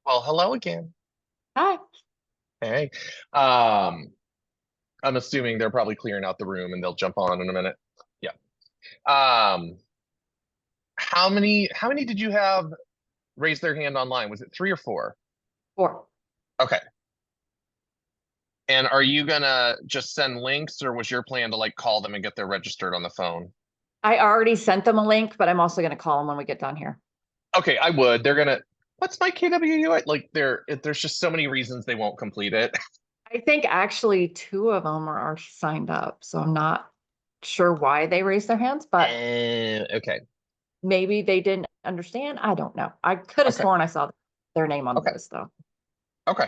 Well, hello again. Hi. Hey. Um, I'm assuming they're probably clearing out the room and they'll jump on in a minute. Yeah. Um, how many did you have raise their hand online? Was it three or four? Four. Okay. And are you gonna just send links or was your plan to like call them and get their registered on the phone? I already sent them a link, but I'm also going to call them when we get done here. Okay, I would. They're gonna, what's my KWU? Like there's just so many reasons they won't complete it. I think actually two of them are signed up, so I'm not sure why they raised their hands, but And okay. maybe they didn't understand. I don't know. I could have Okay. sworn I saw their name on the Okay. list though. Okay.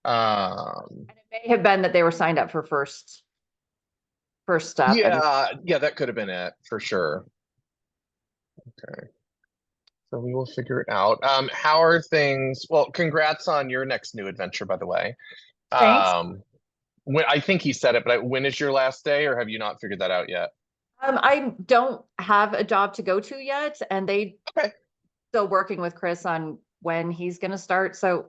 Um, And it may have been that they were signed up for first step and yeah, that could have been it for sure. Okay. So we will figure it out. How are things? Well, congrats on your next new adventure, by the way. thanks. When I think he said it, but when is your last day, or have you not figured that out yet? I don't have a job to go to yet, and they Okay, still working with Chris on when he's going to start. So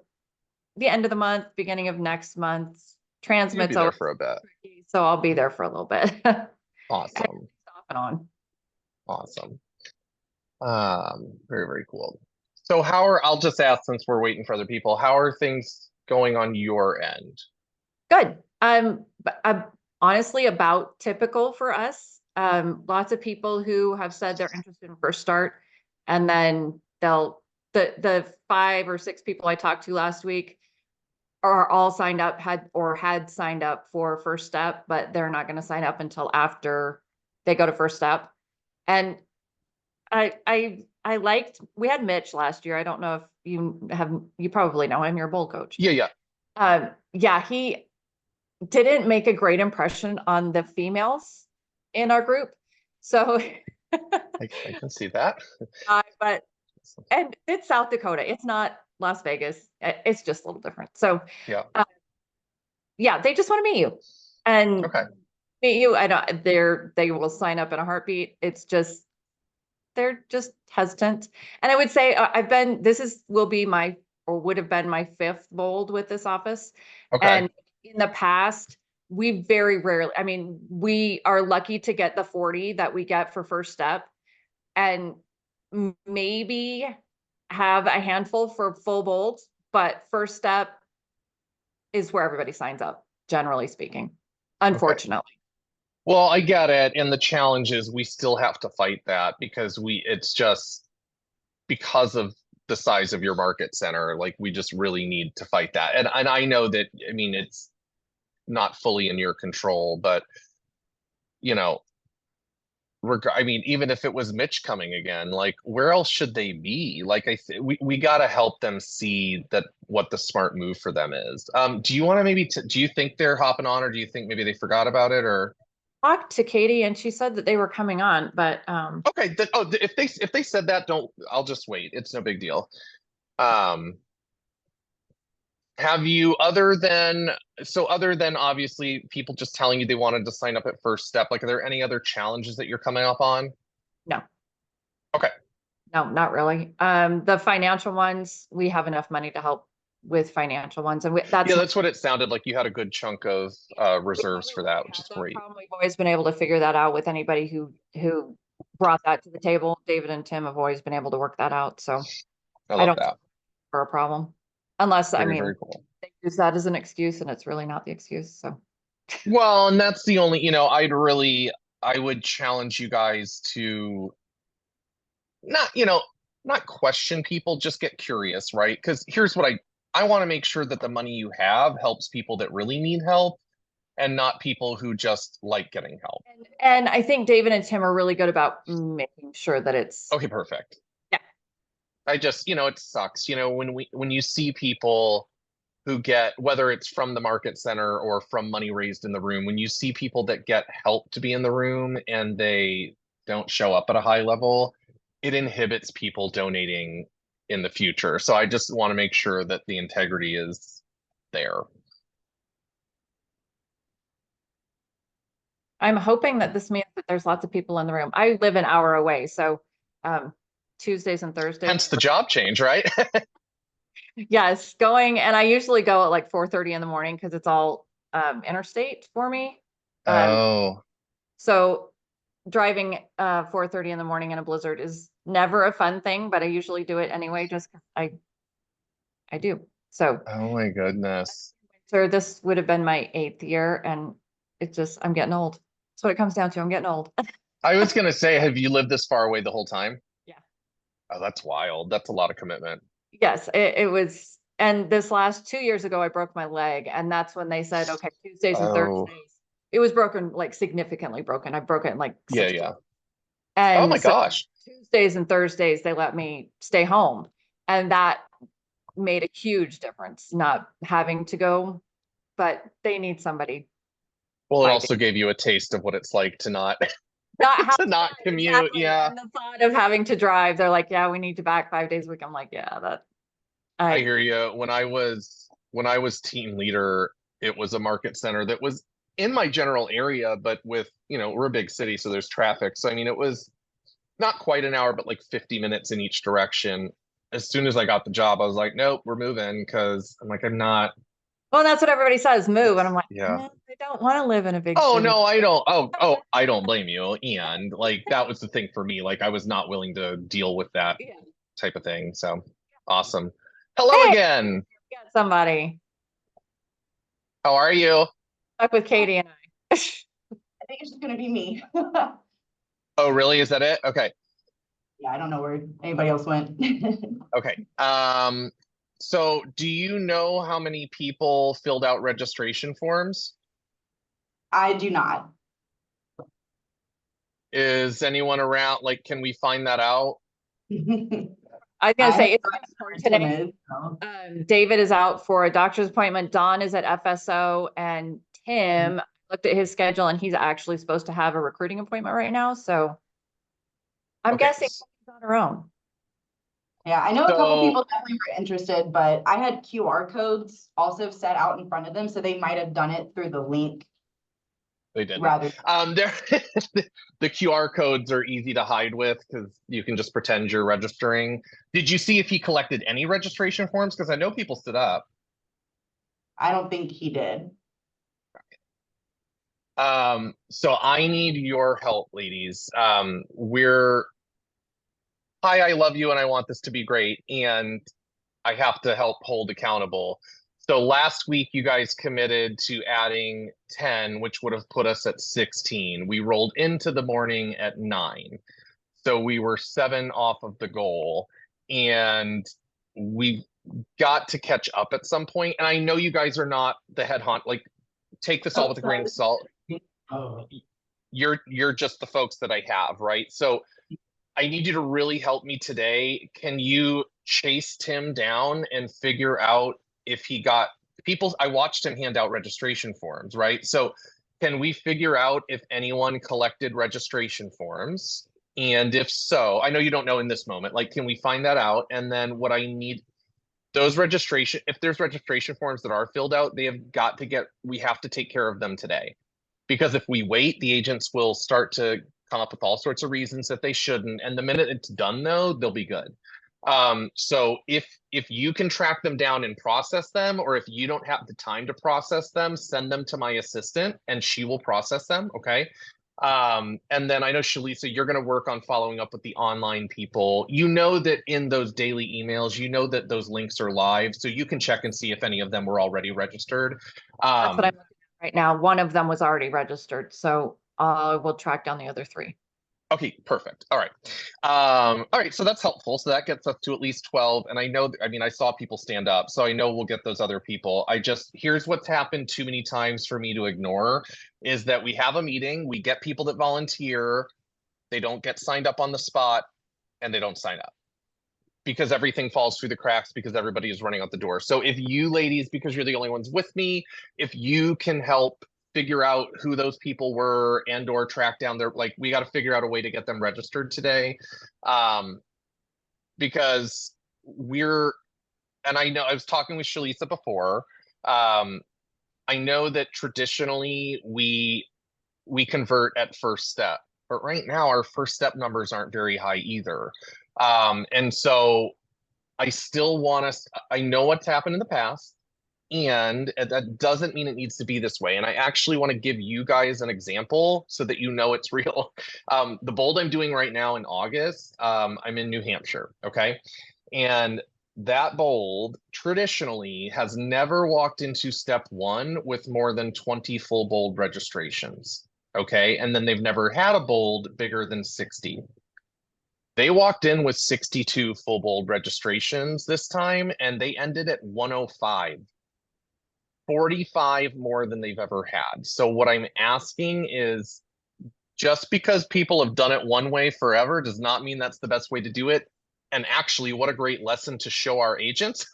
the end of the month, beginning of next month, you'll be transmits there always for a bit. tricky, so I'll be there for a little bit. And Awesome, off and on. awesome. Very, very cool. So I'll just ask since we're waiting for other people, how are things going on your end? Good. But honestly about typical for us. Lots of people who have said they're interested in First Start, and then the five or six people I talked to last week are all signed up, had signed up for First Step, but they're not going to sign up until after they go to First Step. And I liked, we had Mitch last year. I don't know if you probably know him, your bowl coach. Yeah, yeah, Yeah, he didn't make a great impression on the females in our group. So, I can see that. but, and it's South Dakota. It's not Las Vegas. It's just a little different. So, Yeah. uh, yeah, they just want to meet you and Okay. meet you. They will sign up in a heartbeat. It's just, they're just hesitant. And I would say will be my, or would have been my fifth bold with this office. Okay. And in the past, we very rarely, I mean, we are lucky to get the 40 that we get for first step and maybe have a handful for full bold, but first step is where everybody signs up, generally speaking, Okay. unfortunately. Well, I get it. And the challenge is we still have to fight that because it's just because of the size of your market center, like we just really need to fight that. And I know that, I mean, it's not fully in your control, but you know, I mean, even if it was Mitch coming again, like where else should they be? Like we got to help them see that what the smart move for them is. Do you want to maybe do you think they're hopping on, or do you think maybe they forgot about it, or Talked to Katie and she said that they were coming on, but okay, if they said that, don't, I'll just wait. It's no big deal. Um, have you other than obviously people just telling you they wanted to sign up at First Step, like are there any other challenges that you're coming up on? no. Okay. No, not really. The financial ones, we have enough money to help with financial ones, and Yeah, that's not, that's what it sounded like. You had a good chunk of we've reserves never for really that, which had is that great. problem. We've always been able to figure that out with anybody who brought that to the table. David and Tim have always been able to work that out, so I I love don't see that. it for a problem, unless I Very, mean very cool. they use that as an excuse, and it's really not the excuse. So Well, and that's the only, I would challenge you guys to not, not question people, just get curious, right? Because here's what I want to make sure that the money you have helps people that really need help and not people who just like getting help. and I think David and Tim are really good about making sure that it's Okay, perfect. yeah. I just, it sucks, when you see people who get, whether it's from the market center or from money raised in the room, when you see people that get help to be in the room and they don't show up at a high level, it inhibits people donating in the future. So I just want to make sure that the integrity is there. I'm hoping that this means that there's lots of people in the room. I live an hour away, so um, Tuesdays and Thursdays. Hence the job change, right? Yes, going, and I usually go at like 4:30 in the morning because it's all interstate for me. Um, Oh, so driving 4:30 in the morning in a blizzard is never a fun thing, but I usually do it anyway, just 'cause I do. So oh my goodness. this would have been my 8th year, and it's just I'm getting old. That's what it comes down to. I'm getting old. I was gonna say, have you lived this far away the whole time? Yeah. Oh, that's wild. That's a lot of commitment. Yes, it was. And this last 2 years ago, I broke my leg, and that's when they said, okay, Tuesdays and Oh, Thursdays. It was broken, like significantly broken. I broke it in like yeah, 6 weeks. yeah. Oh And my so gosh. Tuesdays and Thursdays, they let me stay home. And that made a huge difference, not having to go, but they need somebody Well, it 5 days. also gave you a taste of what it's like to not Not have to to not drive, commute. exactly. Yeah, And the thought of having to drive, they're like, yeah, we need you back 5 days a week. I'm like, yeah, that I I hear you. When I was team leader, it was a market center that was in my general area, but with, we're a big city, so there's traffic. So I mean, it was not quite an hour, but like 50 minutes in each direction. As soon as I got the job, I was like, nope, we're moving because I'm like, I'm not. well, that's what everybody says, move. And I'm It's like, yeah. I don't want to live in a big Oh city. no, I don't. Oh, I don't blame you. And like that was the thing for me. Like I was not willing to deal with that Yeah. type of thing. So awesome. Hello Hey, again. we got somebody How are you? stuck with Katie and I. I think it's just gonna be me. Oh, really? Is that it? Okay. Yeah, I don't know where anybody else went. Okay. So do you know how many people filled out registration forms? I do not. Is anyone around? Like, can we find that out? I was gonna I have say it's not hard heard today. Tim is, so. David is out for a doctor's appointment. Don is at FSO, and Tim looked at his schedule, and he's actually supposed to have a recruiting appointment right now. So I'm Okay. guessing she's on her own. Yeah, I know a couple So people definitely were interested, but I had QR codes also set out in front of them, so they might have done it through the link they didn't. rather. There, the QR codes are easy to hide with because you can just pretend you're registering. Did you see if he collected any registration forms? Because I know people stood up. I don't think he did. So I need your help, ladies. Hi, I love you and I want this to be great. And I have to help hold accountable. So last week, you guys committed to adding 10, which would have put us at 16. We rolled into the morning at 9. So we were 7 off of the goal. And we got to catch up at some point. And I know you guys are not the head hunt. Like, take this all with a grain of salt. Oh. You're just the folks that I have, right? So I need you to really help me today. Can you chase Tim down and figure out if he got people? I watched him hand out registration forms, right? So can we figure out if anyone collected registration forms? And if so, I know you don't know in this moment, like, can we find that out? And then what I need, if there's registration forms that are filled out, we have to take care of them today. Because if we wait, the agents will start to come up with all sorts of reasons that they shouldn't. And the minute it's done, though, they'll be good. So if you can track them down and process them, or if you don't have the time to process them, send them to my assistant and she will process them. Okay. And then I know, Shalisa, you're going to work on following up with the online people. You know that in those daily emails, you know that those links are live, so you can check and see if any of them were already registered. That's what I'm looking at right now. One of them was already registered, so we'll track down the other 3. Okay, perfect. All right. All right, so that's helpful. So that gets us to at least 12. And I know, I mean, I saw people stand up, so I know we'll get those other people. Here's what's happened too many times for me to ignore is that we have a meeting, we get people that volunteer, they don't get signed up on the spot, and they don't sign up because everything falls through the cracks because everybody is running out the door. So if you ladies, because you're the only ones with me, if you can help figure out who those people were and or track down their, like, we got to figure out a way to get them registered today. Because and I know I was talking with Shalisa before. I know that traditionally we convert at first step, but right now our first step numbers aren't very high either. And so I still want us, I know what's happened in the past. And that doesn't mean it needs to be this way. And I actually want to give you guys an example so that you know it's real. The bold I'm doing right now in August, I'm in New Hampshire, okay? And that bold traditionally has never walked into step one with more than 20 full bold registrations, okay? And then they've never had a bold bigger than 60. They walked in with 62 full bold registrations this time, and they ended at 105. 45 more than they've ever had. So what I'm asking is, just because people have done it one way forever does not mean that's the best way to do it. And actually, what a great lesson to show our agents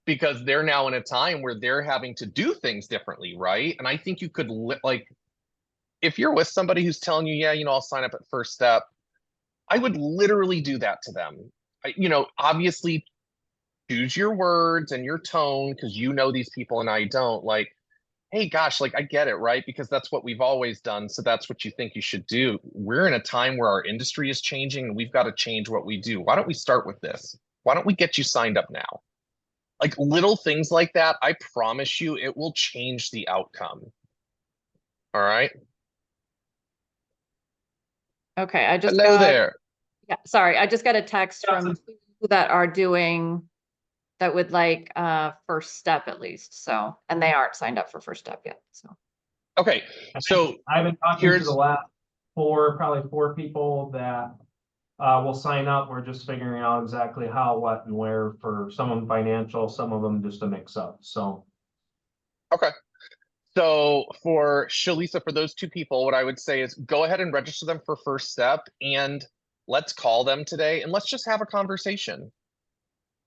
because they're now in a time where they're having to do things differently, right? And I think you could like, if you're with somebody who's telling you, yeah, I'll sign up at First Step, I would literally do that to them. Obviously choose your words and your tone because these people and I don't. Like, hey, gosh, like I get it, right? Because that's what we've always done. So that's what you think you should do. We're in a time where our industry is changing and we've got to change what we do. Why don't we start with this? Why don't we get you signed up now? Like little things like that, I promise you it will change the outcome. All right. Okay, I just Hello got, there. yeah, sorry, I just got a text from two that are doing, that would like First Step at least, so, and they aren't signed up for First Step yet, so. Okay, so I've been talking to here's the last probably four people that will sign up. We're just figuring out exactly how, what, and where for some of them financial, some of them just a mix up, so. okay. So for Shalisa, for those two people, what I would say is go ahead and register them for First Step and let's call them today and let's just have a conversation.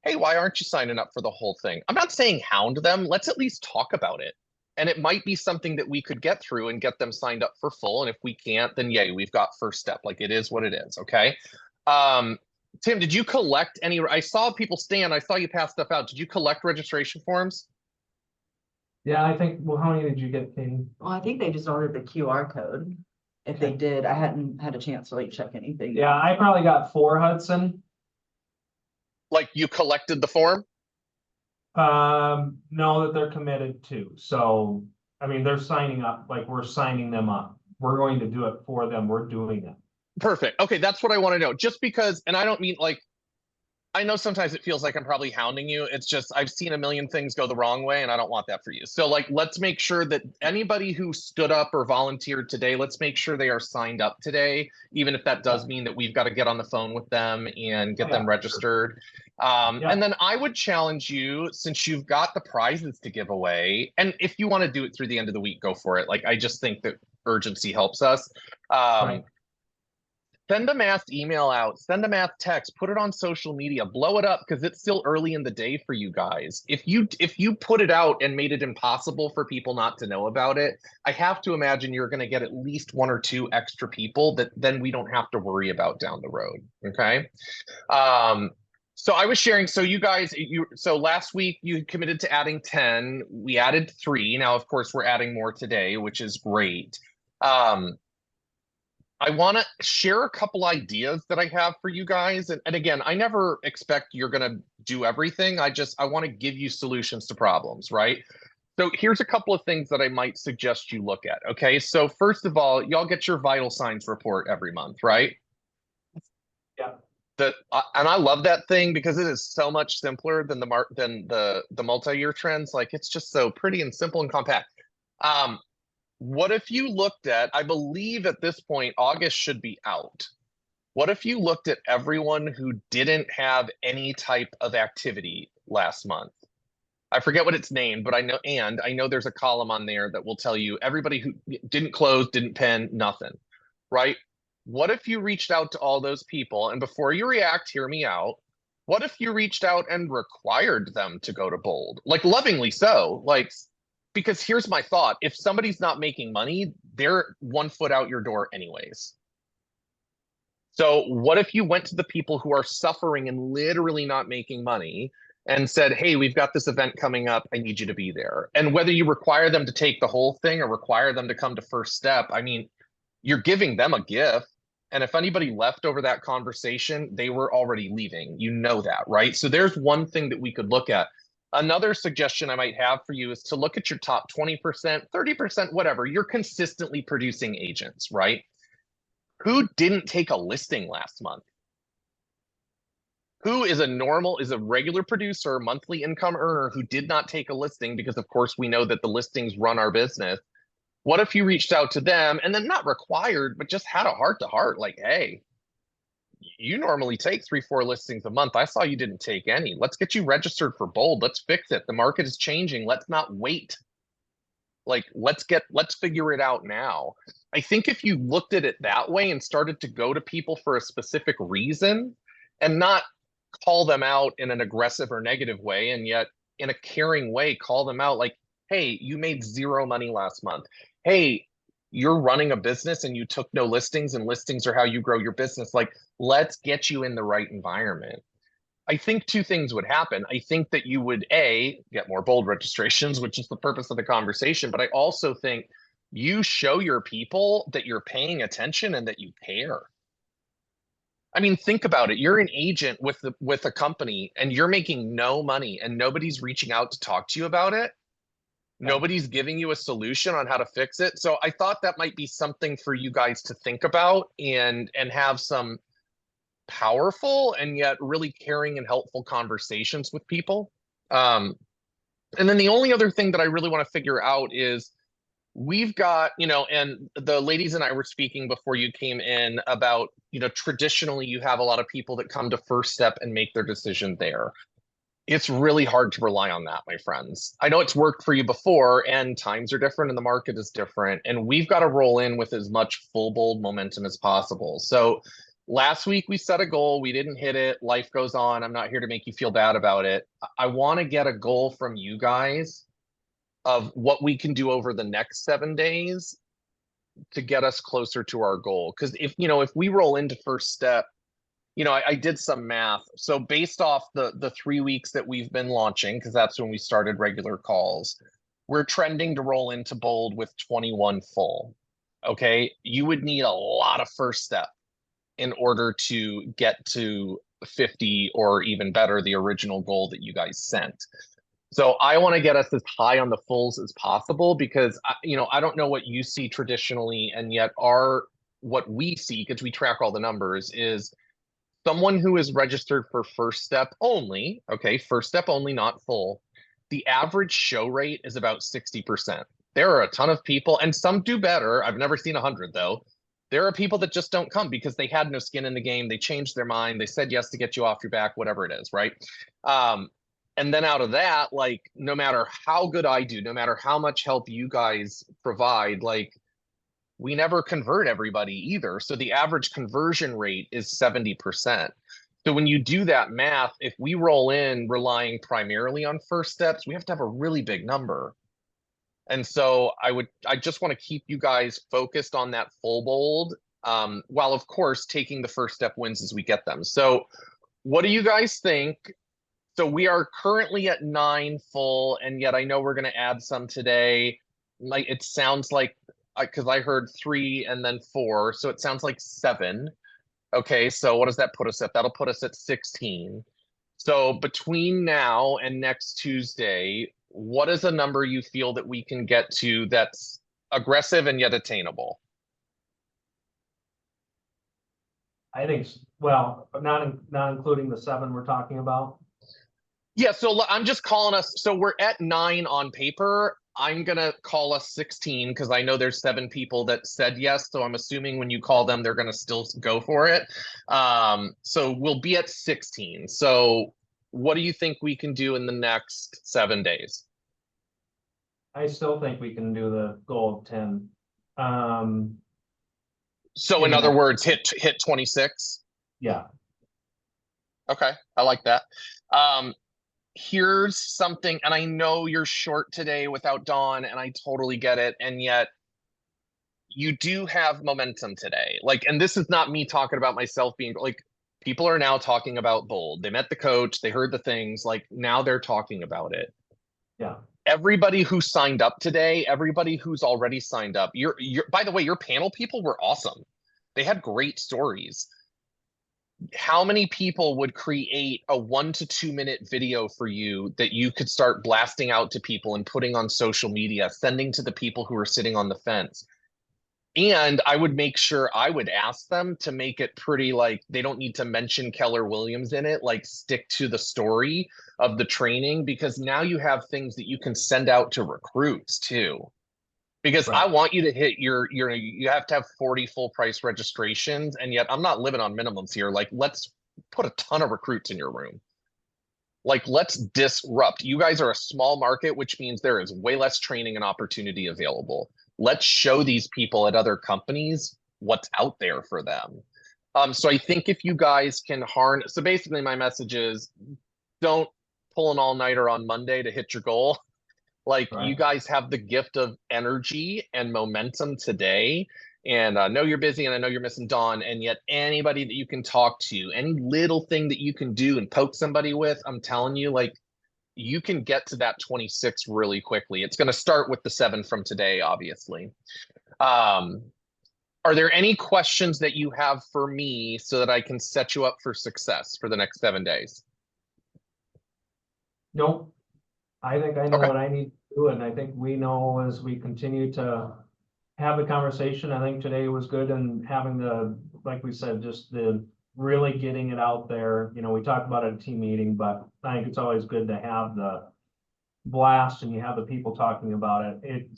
Hey, why aren't you signing up for the whole thing? I'm not saying hound them. Let's at least talk about it. And it might be something that we could get through and get them signed up for full. And if we can't, then yay, we've got First Step. Like it is what it is. Okay. Tim, did you collect any? I saw people stand. I saw you pass stuff out. Did you collect registration forms? Yeah, I think, well, how many did you get, Katie? Well, I think they just ordered the QR code. If they did, I hadn't had a chance to like check anything. Yeah, I probably got 4, Hudson. Like you collected the form? Know that they're committed to, so, I mean, they're signing up, like we're signing them up. We're going to do it for them, we're doing it. Perfect. Okay, that's what I want to know. Just because, and I don't mean like, I know sometimes it feels like I'm probably hounding you. It's just I've seen a million things go the wrong way and I don't want that for you. So like, let's make sure that anybody who stood up or volunteered today, let's make sure they are signed up today, even if that does mean that we've got to get on the phone with them and get them registered. And then I would challenge you, since you've got the prizes to give away, and if you want to do it through the end of the week, go for it. Like, I just think that urgency helps us. Send a mass email out, send a mass text, put it on social media, blow it up because it's still early in the day for you guys. If you put it out and made it impossible for people not to know about it, I have to imagine you're going to get at least 1 or 2 extra people that then we don't have to worry about down the road. Okay. So I was sharing, so you guys, so last week you committed to adding 10, we added 3. Now, of course, we're adding more today, which is great. I want to share a couple ideas that I have for you guys. And again, I never expect you're going to do everything. I want to give you solutions to problems, right? So here's a couple of things that I might suggest you look at. Okay. So first of all, y'all get your vital signs report every month, right? Yeah. And I love that thing because it is so much simpler than the multi-year trends. Like it's just so pretty and simple and compact. What if you looked at, I believe at this point, August should be out. What if you looked at everyone who didn't have any type of activity last month? I forget what it's named, but I know there's a column on there that will tell you everybody who didn't close, didn't pen, nothing, right? What if you reached out to all those people? And before you react, hear me out. What if you reached out and required them to go to bold? Like lovingly so, like, because here's my thought. If somebody's not making money, they're 1 foot out your door anyways. So what if you went to the people who are suffering and literally not making money and said, hey, we've got this event coming up. I need you to be there. And whether you require them to take the whole thing or require them to come to First Step, I mean, you're giving them a gift. And if anybody left over that conversation, they were already leaving. You know that, right? So there's one thing that we could look at. Another suggestion I might have for you is to look at your top 20%, 30%, whatever. You're consistently producing agents, right? Who didn't take a listing last month? Who is a regular producer, monthly income earner who did not take a listing? Because of course we know that the listings run our business. What if you reached out to them and then not required, but just had a heart to heart, like, hey, you normally take 3, 4 listings a month. I saw you didn't take any. Let's get you registered for Bold. Let's fix it. The market is changing. Let's not wait. Like, let's figure it out now. I think if you looked at it that way and started to go to people for a specific reason and not call them out in an aggressive or negative way, and yet in a caring way, call them out like, hey, you made 0 money last month. Hey, you're running a business and you took no listings, and listings are how you grow your business. Like, let's get you in the right environment. I think 2 things would happen. I think that you would get more Bold registrations, which is the purpose of the conversation. But I also think you show your people that you're paying attention and that you care. I mean, think about it. You're an agent with a company and you're making no money and nobody's reaching out to talk to you about it. Nobody's giving you a solution on how to fix it. So I thought that might be something for you guys to think about and have some powerful and yet really caring and helpful conversations with people. And then the only other thing that I really want to figure out is we've got, and the ladies and I were speaking before you came in about, traditionally you have a lot of people that come to First Step and make their decision there. It's really hard to rely on that, my friends. I know it's worked for you before and times are different and the market is different. And we've got to roll in with as much full Bold momentum as possible. So last week we set a goal, we didn't hit it, life goes on. I'm not here to make you feel bad about it. I want to get a goal from you guys of what we can do over the next 7 days to get us closer to our goal. Because if we roll into First Step, I did some math. So based off the 3 weeks that we've been launching, because that's when we started regular calls, we're trending to roll into Bold with 21 full. Okay, you would need a lot of First Step in order to get to 50 or even better, the original goal that you guys sent. So I want to get us as high on the fulls as possible because, I don't know what you see traditionally, and yet what we see, because we track all the numbers, is someone who is registered for First Step only, okay, First Step only, not full, the average show rate is about 60%. There are a ton of people, and some do better. I've never seen 100 though. There are people that just don't come because they had no skin in the game. They changed their mind. They said yes to get you off your back, whatever it is, right? And then out of that, like, no matter how good I do, no matter how much help you guys provide, like, we never convert everybody either. So the average conversion rate is 70%. So when you do that math, if we roll in relying primarily on First Steps, we have to have a really big number. And so I just want to keep you guys focused on that full Bold, while of course taking the First Step wins as we get them. So what do you guys think? So we are currently at 9 full, and yet I know we're going to add some today. Like, it sounds like, because I heard 3 and then 4, so it sounds like 7. Okay, so what does that put us at? That'll put us at 16. So between now and next Tuesday, what is a number you feel that we can get to that's aggressive and yet attainable? I think, well, not including the 7 we're talking about. Yeah, so I'm just calling us, so we're at 9 on paper. I'm gonna call us 16 because I know there's 7 people that said yes. So I'm assuming when you call them, they're gonna still go for it. So we'll be at 16. So what do you think we can do in the next 7 days? I still think we can do the goal of 10. So in other words, hit 26. Yeah. Okay, I like that. Here's something, and I know you're short today without Dawn, and I totally get it, and yet you do have momentum today. Like, and this is not me talking about myself being like, people are now talking about Bold. They met the coach, they heard the things, like now they're talking about it. Yeah. Everybody who signed up today, everybody who's already signed up, by the way, your panel people were awesome. They had great stories. How many people would create a 1 to 2 minute video for you that you could start blasting out to people and putting on social media, sending to the people who are sitting on the fence? And I would make sure I would ask them to make it pretty, like, they don't need to mention Keller Williams in it, like stick to the story of the training, because now you have things that you can send out to recruits too. Because I Right. want you to hit you have to have 40 full price registrations, and yet I'm not living on minimums here. Like, let's put a ton of recruits in your room. Like, let's disrupt. You guys are a small market, which means there is way less training and opportunity available. Let's show these people at other companies what's out there for them. So I think if you guys can harness, so basically my message is, don't pull an all-nighter on Monday to hit your goal. Like, you Right. guys have the gift of energy and momentum today. And I know you're busy and I know you're missing Dawn, and yet anybody that you can talk to, any little thing that you can do and poke somebody with, I'm telling you, like, you can get to that 26 really quickly. It's going to start with the 7 from today, obviously. Are there any questions that you have for me so that I can set you up for success for the next 7 days? Nope. I think I know Okay. what I need to do, and I think we know as we continue to have the conversation. I think today was good, and having the, like we said, just the really getting it out there. You know, we talked about it at a team meeting, but I think it's always good to have the blast and you have the people talking about it.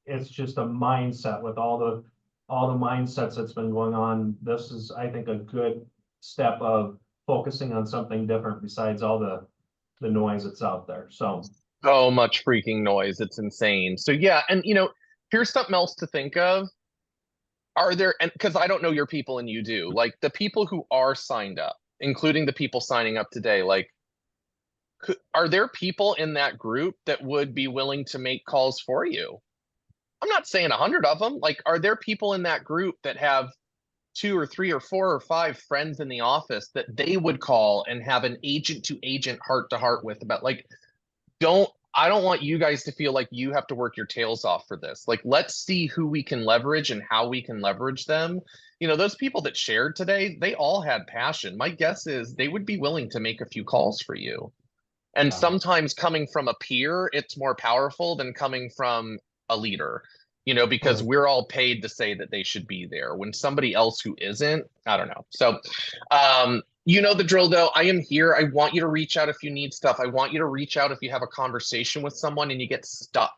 It's just a mindset with all the mindsets that's been going on. This is, I think, a good step of focusing on something different besides all the noise that's out there. So So much freaking noise. It's insane. So yeah, and here's something else to think of. Are there, and because I don't know your people and you do, like the people who are signed up, including the people signing up today, like, are there people in that group that would be willing to make calls for you? I'm not saying 100 of them. Like, are there people in that group that have 2 or 3 or 4 or 5 friends in the office that they would call and have an agent to agent, heart to heart with about, like, I don't want you guys to feel like you have to work your tails off for this. Like, let's see who we can leverage and how we can leverage them. Those people that shared today, they all had passion. My guess is they would be willing to make a few calls for you. And Yeah. sometimes coming from a peer, it's more powerful than coming from a leader, because Right. we're all paid to say that they should be there. When somebody else who isn't, I don't know. So, the drill though. I am here. I want you to reach out if you need stuff. I want you to reach out if you have a conversation with someone and you get stuck.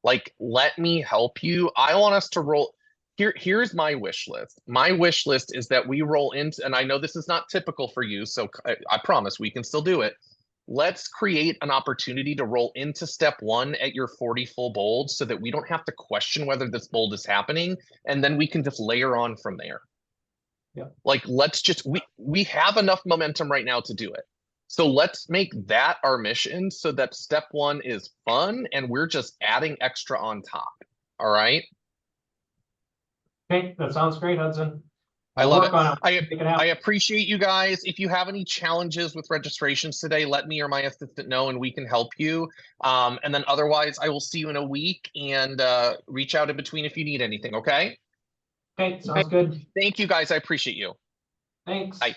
Like, let me help you. I want us to roll. Here's my wish list. My wish list is that we roll into, and I know this is not typical for you, so I promise we can still do it. Let's create an opportunity to roll into step 1 at your 40 full bolds so that we don't have to question whether this bold is happening. And then we can just layer on from there. Yeah. Like, let's just, we have enough momentum right now to do it. So let's make that our mission so that step 1 is fun and we're just adding extra on top. All right. Okay, that sounds great, Hudson. I We'll love work it. on Make it I happen. appreciate you guys. If you have any challenges with registrations today, let me or my assistant know and we can help you. And then otherwise, I will see you in a week, and reach out in between if you need anything, okay? Okay, sounds good. Thank you guys. I appreciate you. Thanks. Bye.